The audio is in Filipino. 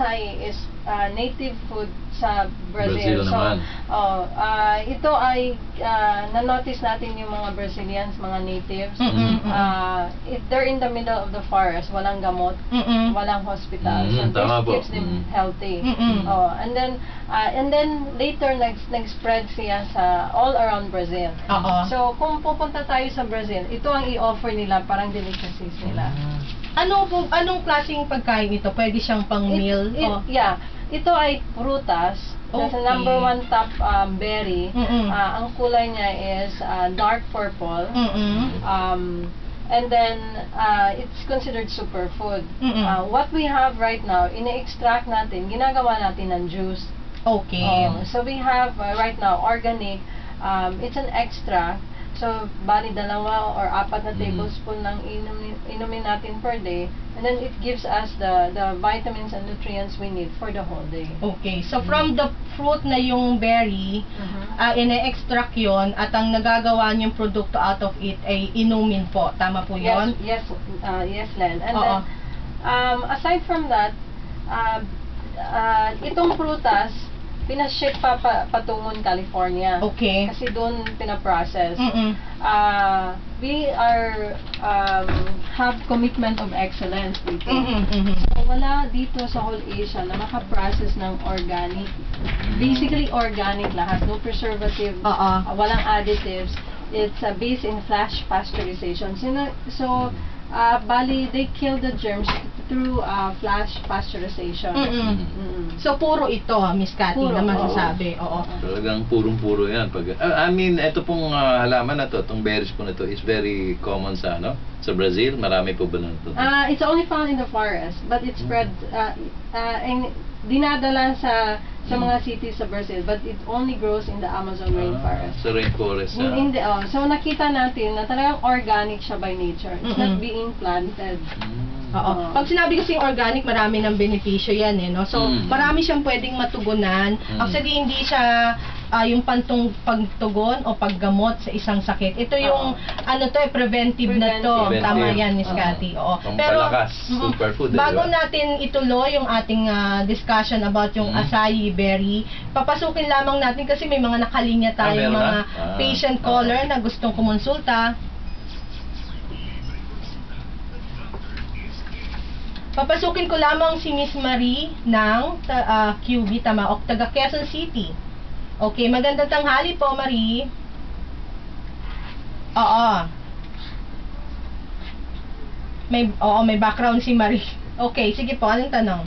acai is native food sa Brazil. So, naman. ito ay na-notice natin yung mga Brazilians, mga natives. They're in the middle of the forest, walang gamot, walang hospital. So this keeps them healthy. And then later nag-spread siya sa all around Brazil. So kung pupunta tayo sa Brazil, ito ang i-offer nila, parang delicacies nila. Anong klaseng pagkain ito? Pwede siyang pang meal? Yeah. Ito ay prutas. That's the number one top berry. Ang kulay niya is dark purple. And then it's considered superfood. What we have right now, ine-extract natin, ginagawa natin ng juice. Okay. So we have right now organic. It's an extract. So, bali 2 or 4 na tablespoon ng inumin natin per day. And then it gives us the vitamins and nutrients we need for the whole day. Okay. So, from the fruit na yung berry, ine-extract yon at ang nagagawa niyong produkto out of it ay inumin po. Tama po yun? Yes, Len. And then, aside from that, itong prutas, pinaship patungon California. Okay. Kasi doon pinaprocess. We are have commitment of excellence dito. So, wala dito sa whole Asia na makaprocess ng organic. Basically organic lahat, no preservative, walang additives. It's based in flash pasteurization. So bali, they kill the germs through flash pasteurization. So, puro ito, Miss Cathy, na masasabi. Talagang purong-puro yan. I mean, ito pong halaman na to, itong berries po na to, is very common sa Brazil. Marami po ba na ito? It's only found in the forest, but it's spread, dinadala sa mga cities sa Brazil, but it only grows in the Amazon rainforest. Sa rainforest. So nakita natin na talagang organic siya by nature. It's not being planted. Pag sinabi kasi organic, marami ng benepisyo yan no? So, marami siyang pwedeng matugunan. Actually, hindi siya yung pagtugon o paggamot sa isang sakit. Ito yung, preventive na to. Tama yan, Miss Cathy. Pero, superfood. Bago natin ituloy yung ating discussion about yung acai berry, papasukin lamang natin kasi may mga nakalinya tayo, mga patient caller na gustong kumonsulta. Papasukin ko lamang si Miss Marie ng QB, tama, o taga Quezon City. Okay, magandang tanghali po, Marie. May background si Marie. Okay, sige po, anong tanong?